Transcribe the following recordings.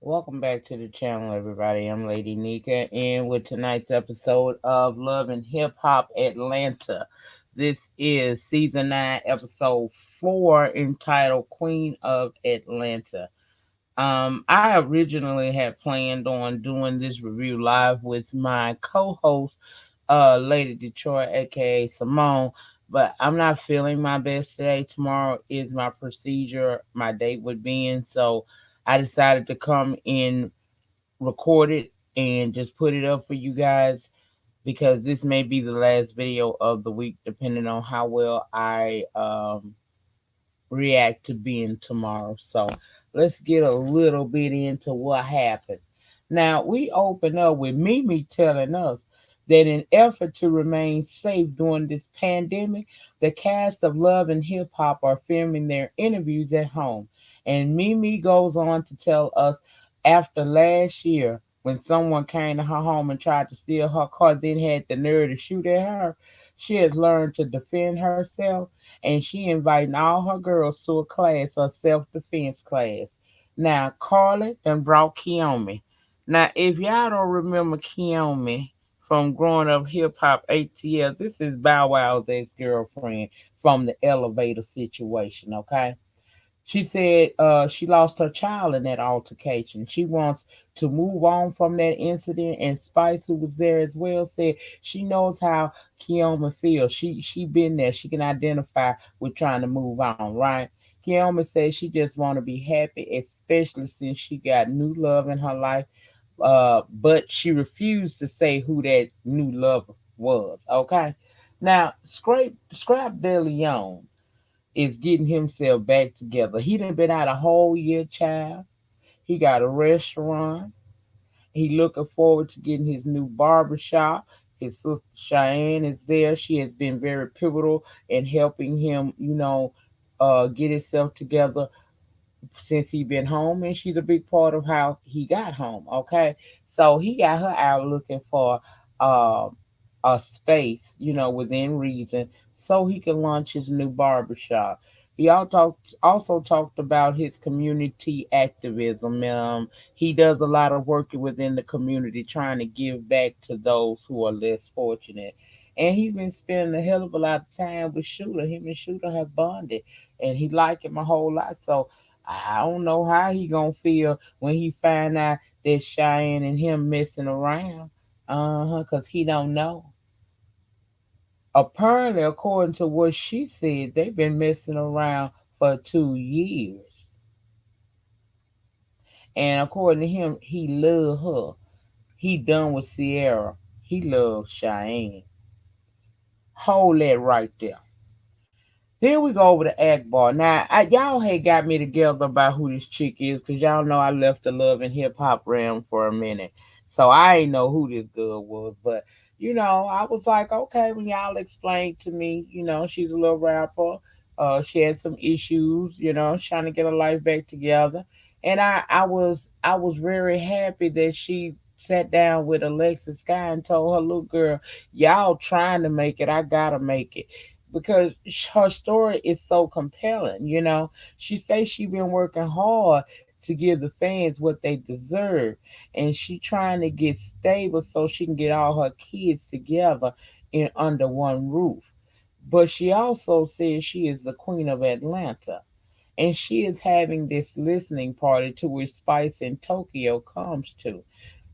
Welcome back to the channel, everybody. I'm Lady Nyca, and with tonight's episode of Love and Hip Hop Atlanta. This is season 9, episode 4, entitled Queen of Atlanta. I originally had planned on doing this review live with my co-host, Lady Detroit, aka Simone, but I'm not feeling my best today. Tomorrow is my procedure, my date with Ben, so I decided to come in, record it, and just put it up for you guys because this may be the last video of the week, depending on how well I react to being tomorrow. So let's get a little bit into what happened. Now we open up with Mimi telling us that in effort to remain safe during this pandemic, the cast of Love and Hip Hop are filming their interviews at home. And Mimi goes on to tell us after last year when someone came to her home and tried to steal her car, then had the nerve to shoot at her, she has learned to defend herself, and she inviting all her girls to a class, a self-defense class. Now, Carly done brought Kiyomi. Now, if y'all don't remember Kiyomi from growing up hip hop ATL, this is Bow Wow's ex-girlfriend from the elevator situation, okay? She said she lost her child in that altercation. She wants to move on from that incident. And Spice, who was there as well, said she knows how Kioma feels. She been there. She can identify with trying to move on, right? Kioma says she just want to be happy, especially since she got new love in her life. But she refused to say who that new love was. Okay. Now, Scrap De Leon is getting himself back together. He done been out a whole year, child. He got a restaurant. He looking forward to getting his new barber shop. His sister Cheyenne is there. She has been very pivotal in helping him, get himself together since he been home, and she's a big part of how he got home. Okay, so he got her out looking for uh, a space, within reason, so he can launch his new barbershop. He also talked about his community activism. He does a lot of work within the community, trying to give back to those who are less fortunate. And he's been spending a hell of a lot of time with Shooter. Him and Shooter have bonded, and he like him a whole lot. So I don't know how he gonna feel when he find out that Cheyenne and him messing around. Cause he don't know. Apparently, according to what she said, they've been messing around for 2 years. And according to him, he love her. He done with Sierra. He loves Cheyenne. Hold that right there. Then we go over to Akbar. Now, y'all had got me together about who this chick is, because y'all know I left the love and hip hop realm for a minute. So I ain't know who this girl was. But, I was like, okay, when y'all explained to me, she's a little rapper. She had some issues, trying to get her life back together. And I was very happy that she sat down with Alexis Sky and told her little girl, y'all trying to make it, I gotta make it, because her story is so compelling. She says she been working hard to give the fans what they deserve, and she trying to get stable so she can get all her kids together in under one roof. But she also says she is the queen of Atlanta, and she is having this listening party to which Spice in Tokyo comes to.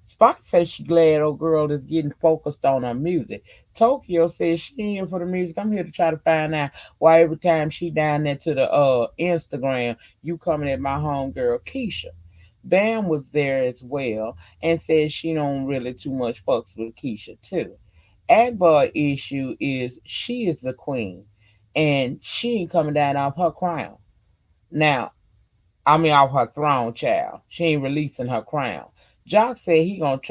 Spot says she glad old girl is getting focused on her music. Tokyo says she ain't here for the music. I'm here to try to find out why every time she down there to the Instagram, you coming at my homegirl Keisha. Bam was there as well and says she don't really too much fucks with Keisha too. Akbar issue is she is the queen and she ain't coming down off her crown. Now, I mean, off her throne, child. She ain't releasing her crown. Jock said he's going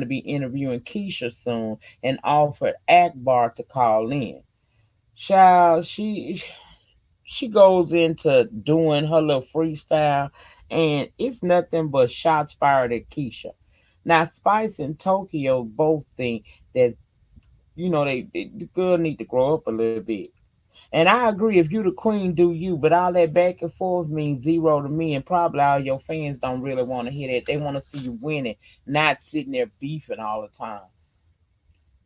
to be interviewing Keisha soon and offered Akbar to call in. Child, she goes into doing her little freestyle, and it's nothing but shots fired at Keisha. Now, Spice and Tokyo both think that, the girl need to grow up a little bit. And I agree, if you the queen, do you. But all that back and forth means zero to me, and probably all your fans don't really want to hear that. They want to see you winning, not sitting there beefing all the time.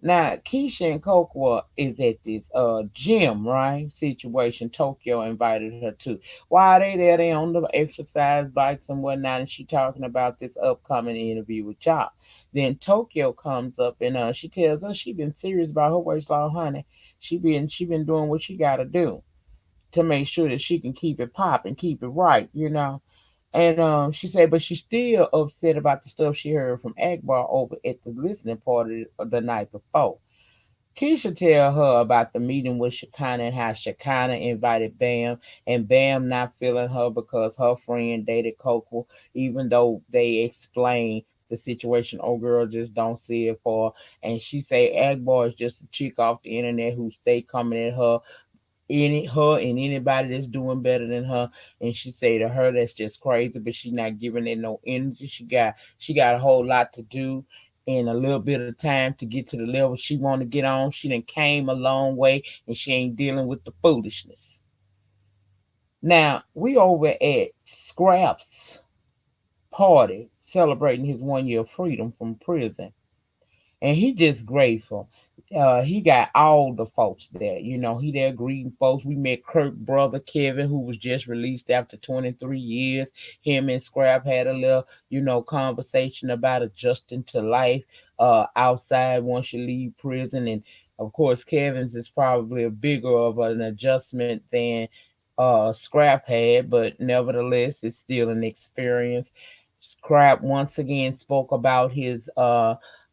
Now, Keisha and Coco is at this gym, right? Situation Tokyo invited her to. While they there, they on the exercise bikes and whatnot, and she talking about this upcoming interview with Jock. Then Tokyo comes up and she tells us she been serious about her weight loss, honey. She been doing what she gotta do to make sure that she can keep it popping, keep it right, you know. And she said, but she's still upset about the stuff she heard from Akbar over at the listening party the night before. Keisha tell her about the meeting with Shekinah and how Shekinah invited Bam, and Bam not feeling her because her friend dated Coco, even though they explained the situation. Old girl just don't see it for her. And she say Akbar is just a chick off the internet who stay coming at her and anybody that's doing better than her. And she say to her that's just crazy, but she not giving it no energy. She got a whole lot to do in a little bit of time to get to the level she want to get on. She done came a long way, and she ain't dealing with the foolishness. Now we over at Scraps party celebrating his 1 year of freedom from prison, and he just grateful. He got all the folks there. He there greeting folks. We met Kirk brother Kevin, who was just released after 23 years. Him and Scrap had a little, conversation about adjusting to life outside once you leave prison. And of course, Kevin's is probably a bigger of an adjustment than Scrap had, but nevertheless, it's still an experience. Scrap once again spoke about his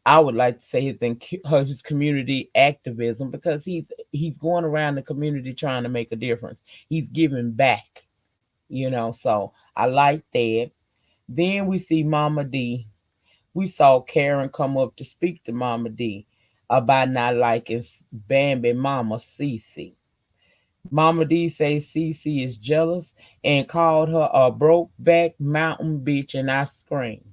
I would like to say his community activism, because he's going around the community trying to make a difference. He's giving back, So I like that. Then we see Mama D. We saw Karen come up to speak to Mama D about not liking Bambi Mama Cece. Mama D says Cece is jealous and called her a broke back mountain bitch, and I screamed.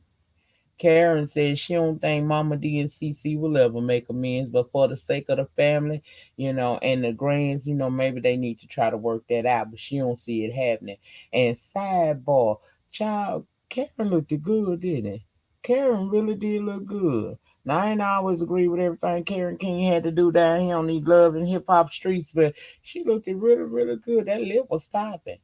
Karen says she don't think Mama D and CC will ever make amends, but for the sake of the family, and the grands, maybe they need to try to work that out, but she don't see it happening. And sidebar, child, Karen looked good, didn't it? Karen really did look good. Now, I ain't always agree with everything Karen King had to do down here on these love and hip hop streets, but she looked really, really good. That lip was popping.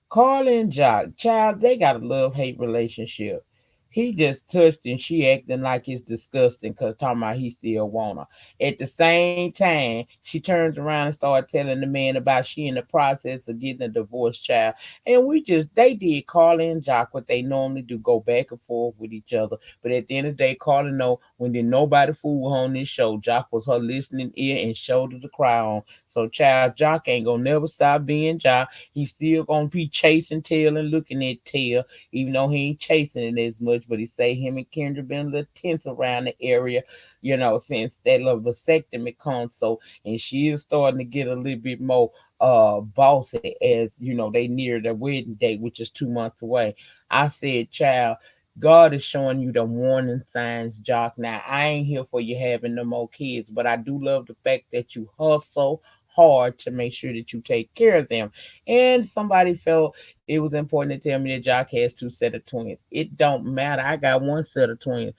Carla and Jock, child, they got a love hate relationship. He just touched and she acting like it's disgusting because talking about he still want her. At the same time, she turns around and started telling the man about she in the process of getting a divorce, child. And they did Carla and Jock what they normally do, go back and forth with each other. But at the end of the day, Carla know when did nobody fool her on this show. Jock was her listening ear and shoulder to cry on. So, child, Jock ain't gonna never stop being Jock. He's still gonna be chasing tail and looking at tail, even though he ain't chasing it as much. But he say him and Kendra been a little tense around the area, since that little vasectomy consult, and she is starting to get a little bit more bossy as they near the wedding date, which is 2 months away. I said, child, God is showing you the warning signs, Jock. Now, I ain't here for you having no more kids, but I do love the fact that you hustle hard to make sure that you take care of them. And somebody felt it was important to tell me that Jock has two set of twins. It don't matter. I got one set of twins.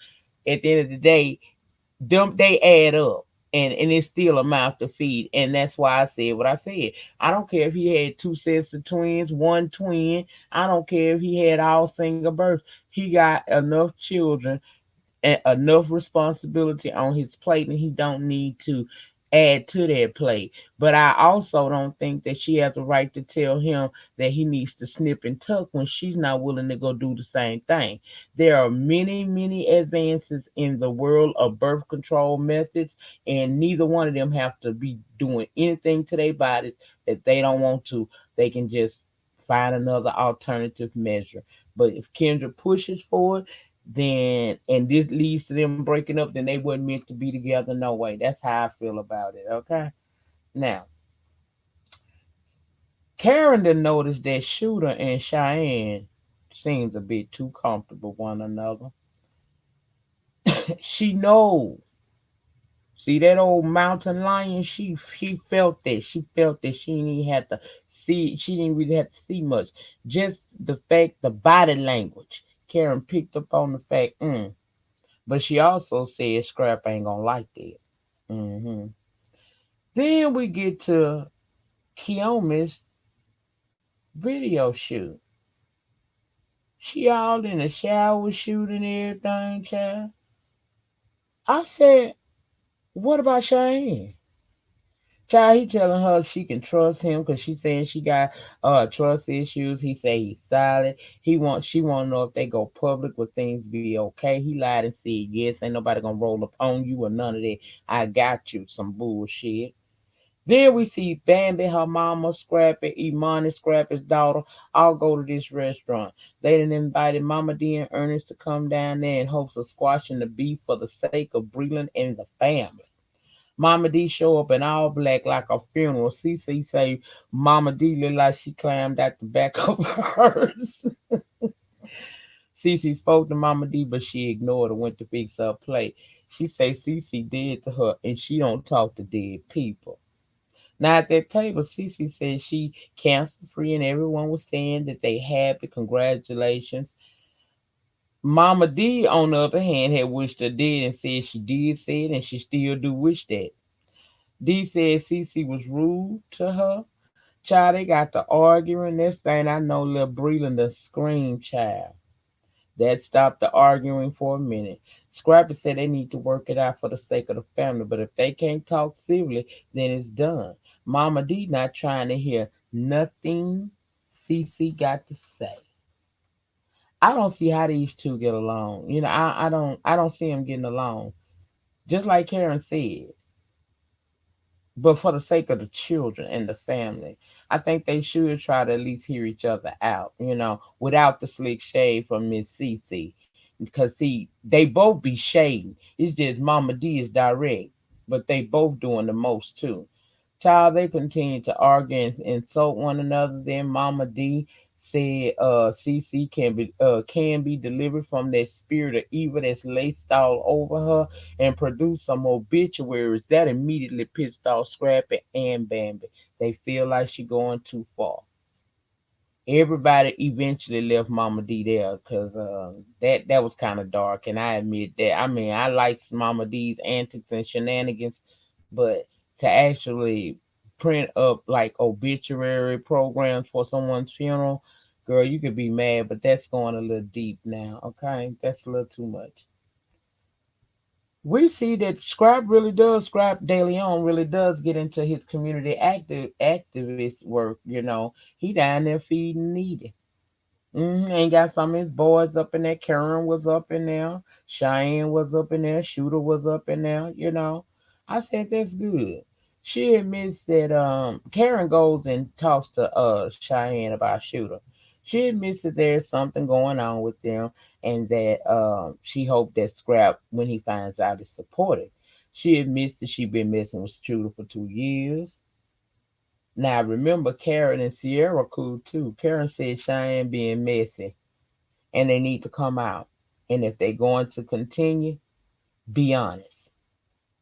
At the end of the day, them they add up. And it's still a mouth to feed. And that's why I said what I said. I don't care if he had two sets of twins, one twin. I don't care if he had all single births. He got enough children and enough responsibility on his plate, and he don't need to add to that plate. But I also don't think that she has a right to tell him that he needs to snip and tuck when she's not willing to go do the same thing. There are many, many advances in the world of birth control methods, and neither one of them have to be doing anything to their bodies that they don't want to. They can just find another alternative measure. But if Kendra pushes for it, then and this leads to them breaking up, then they weren't meant to be together no way. That's how I feel about it. Okay. Now, Karen done noticed that Shooter and Cheyenne seems a bit too comfortable one another. She knows See that old mountain lion? She felt that. She felt that she didn't even have to see. She didn't really have to see much. Just the fact, the body language. Karen picked up on the fact. But she also said Scrap ain't gonna like that. hmm Then we get to Kiyomi's video shoot. She all in the shower shooting everything, child. I said, what about Cheyenne? Child, he telling her she can trust him because she saying she got trust issues. He say he's solid. She want to know if they go public will things be okay. He lied and said yes. Ain't nobody gonna roll up on you or none of that. I got you. Some bullshit. Then we see Bambi, her mama, Scrappy, Imani, Scrappy's daughter, all go to this restaurant. They done invited Mama D and Ernest to come down there in hopes of squashing the beef for the sake of Breland and the family. Mama D show up in all black like a funeral. CC say Mama D look like she climbed out the back of hers. Cece spoke to Mama D, but she ignored her, went to fix her plate. She say Cece dead to her, and she don't talk to dead people. Now at that table, Cece said she cancer free, and everyone was saying that they happy, congratulations. Mama D, on the other hand, had wished her dead and said she did say it, and she still do wish that. D said Cece was rude to her. Child, they got to arguing. Next thing I know, little Breland the scream child. That stopped the arguing for a minute. Scrappy said they need to work it out for the sake of the family, but if they can't talk civilly, then it's done. Mama D not trying to hear nothing Cece got to say. I don't see how these two get along. I don't see them getting along. Just like Karen said, but for the sake of the children and the family, I think they should try to at least hear each other out, without the slick shade from Miss Cece. Because see, they both be shading. It's just Mama D is direct, but they both doing the most too. Child, they continue to argue and insult one another. Then Mama D said CC can be delivered from that spirit of evil that's laced all over her and produce some obituaries. That immediately pissed off Scrappy and Bambi. They feel like she going too far. Everybody eventually left Mama D there because that was kind of dark, and I admit that. I mean, I like Mama D's antics and shenanigans, but to actually print up like obituary programs for someone's funeral, girl, you could be mad, but that's going a little deep now. Okay, that's a little too much. We see that Scrap De Leon really does get into his community activist work. He down there feeding needy. And got some of his boys up in there. Karen was up in there. Cheyenne was up in there. Shooter was up in there. I said that's good. She admits that Karen goes and talks to Cheyenne about Shooter. She admits that there's something going on with them and that she hoped that Scrap, when he finds out, is supportive. She admits that she been messing with Shooter for 2 years. Now remember, Karen and Sierra cool too. Karen said Cheyenne being messy and they need to come out. And if they're going to continue, be honest.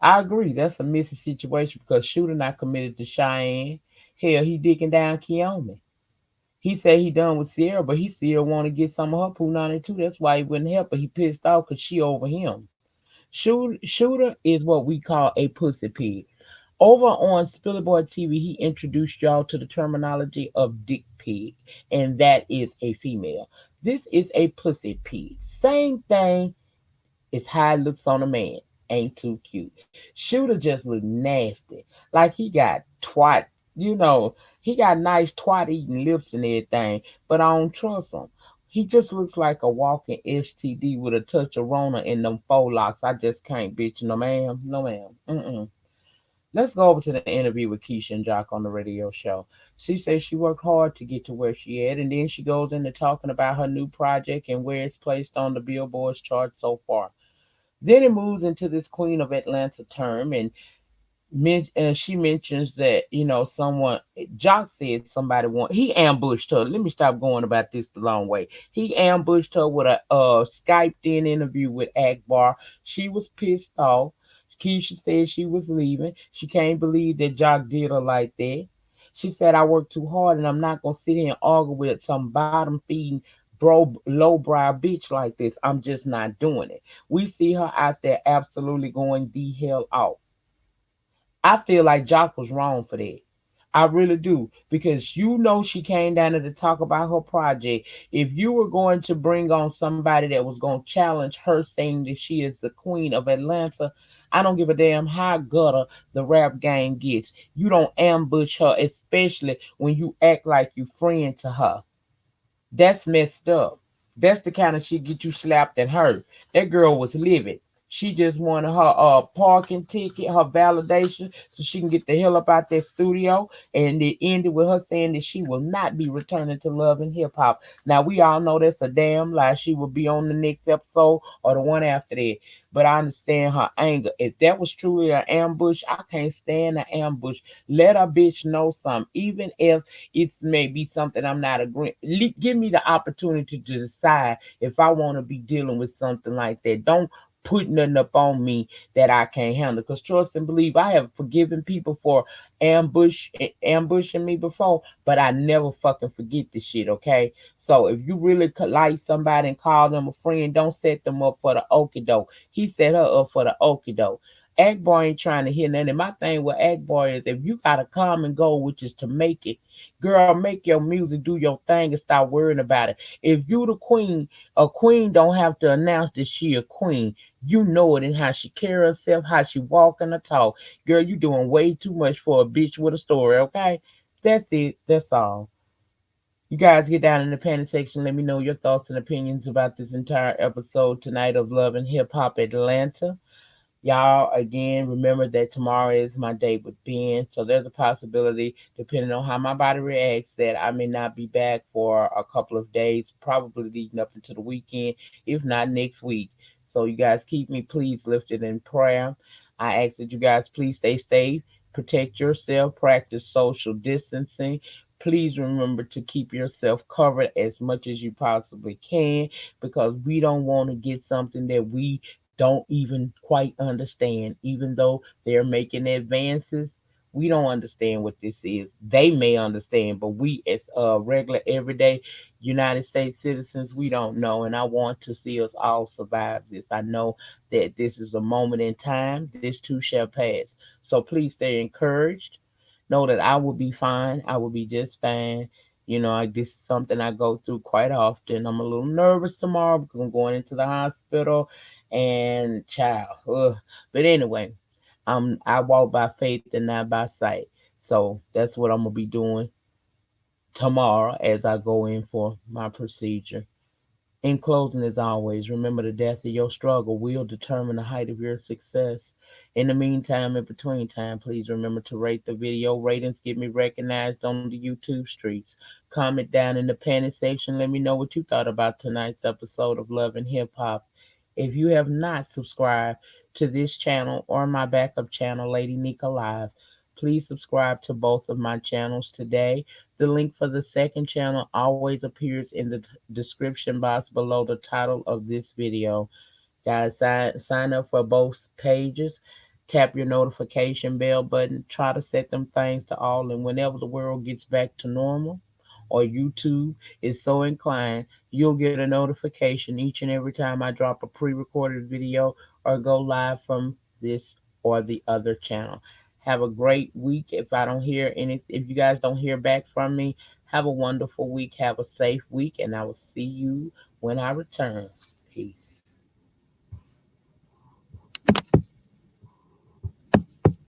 I agree, that's a messy situation because Shooter not committed to Cheyenne. Hell, he digging down Kiyomi. He said he done with Sierra, but he still want to get some of her punani too. That's why he wouldn't help her. He pissed off because she over him. Shooter is what we call a pussy pig. Over on Spilly Boy TV, he introduced y'all to the terminology of dick pig, and that is a female. This is a pussy pig. Same thing is how it looks on a man. Ain't too cute. Shooter just look nasty. Like he got twat, he got nice twat eating lips and everything, but I don't trust him. He just looks like a walking STD with a touch of Rona in them faux locks. I just can't, bitch. No, ma'am. No, ma'am. Mm-mm. Let's go over to the interview with Keisha and Jock on the radio show. She says she worked hard to get to where she at, and then she goes into talking about her new project and where it's placed on the Billboard's chart so far. Then it moves into this Queen of Atlanta term, and she mentions that someone Jock said somebody he ambushed her. Let me stop going about this the long way. He ambushed her with a Skyped in interview with Akbar. She was pissed off. Keisha said she was leaving. She can't believe that Jock did her like that. She said, I work too hard and I'm not going to sit here and argue with some bottom feeding, lowbrow bitch like this. I'm just not doing it. We see her out there absolutely going the hell out. I feel like Jock was wrong for that. I really do. Because she came down there to talk about her project. If you were going to bring on somebody that was going to challenge her saying that she is the queen of Atlanta, I don't give a damn how gutter the rap game gets. You don't ambush her, especially when you act like you friend to her. That's messed up. That's the kind of shit get you slapped and hurt. That girl was livid. She just wanted her parking ticket, her validation, so she can get the hell up out that studio. And it ended with her saying that she will not be returning to Love and Hip Hop. Now we all know that's a damn lie. She will be on the next episode or the one after that. But I understand her anger. If that was truly an ambush, I can't stand an ambush. Let a bitch know something, even if it may be something I'm not agreeing. Give me the opportunity to decide if I want to be dealing with something like that. Don't put nothing up on me that I can't handle. Because trust and believe, I have forgiven people for ambushing me before, but I never fucking forget this shit. Okay, so if you really could like somebody and call them a friend, don't set them up for the okie doke. He set her up for the okie doke. Akbar ain't trying to hear nothing. My thing with Akbar is if you got a common goal, which is to make it, girl, make your music, do your thing, and stop worrying about it. If you the queen, a queen don't have to announce that she a queen. You know it in how she carry herself, how she walk and her talk. Girl, you doing way too much for a bitch with a story, okay? That's it. That's all. You guys get down in the panic section. Let me know your thoughts and opinions about this entire episode tonight of Love and Hip Hop Atlanta. Y'all, again, remember that tomorrow is my date with Ben. So there's a possibility, depending on how my body reacts, that I may not be back for a couple of days, probably leading up into the weekend, if not next week. So you guys keep me please lifted in prayer. I ask that you guys please stay safe, protect yourself, practice social distancing. Please remember to keep yourself covered as much as you possibly can because we don't want to get something that we don't even quite understand, even though they're making advances. We don't understand what this is. They may understand, but we, as regular, everyday United States citizens, we don't know. And I want to see us all survive this. I know that this is a moment in time. This too shall pass. So please stay encouraged. Know that I will be fine. I will be just fine. This is something I go through quite often. I'm a little nervous tomorrow because I'm going into the hospital and child. Ugh. But anyway, I walk by faith and not by sight. So that's what I'm gonna be doing tomorrow as I go in for my procedure. In closing, as always, remember the depth of your struggle will determine the height of your success. In the meantime, in between time, please remember to rate the video. Ratings get me recognized on the YouTube streets. Comment down in the panic section. Let me know what you thought about tonight's episode of Love and Hip Hop. If you have not subscribed to this channel or my backup channel, Lady Nyca Live, please subscribe to both of my channels today. The link for the second channel always appears in the description box below the title of this video. Guys, sign up for both pages. Tap your notification bell button. Try to set them things to all. And whenever the world gets back to normal or YouTube is so inclined, you'll get a notification each and every time I drop a pre recorded video or go live from this or the other channel. Have a great week. If you guys don't hear back from me, have a wonderful week. Have a safe week, and I will see you when I return. Peace.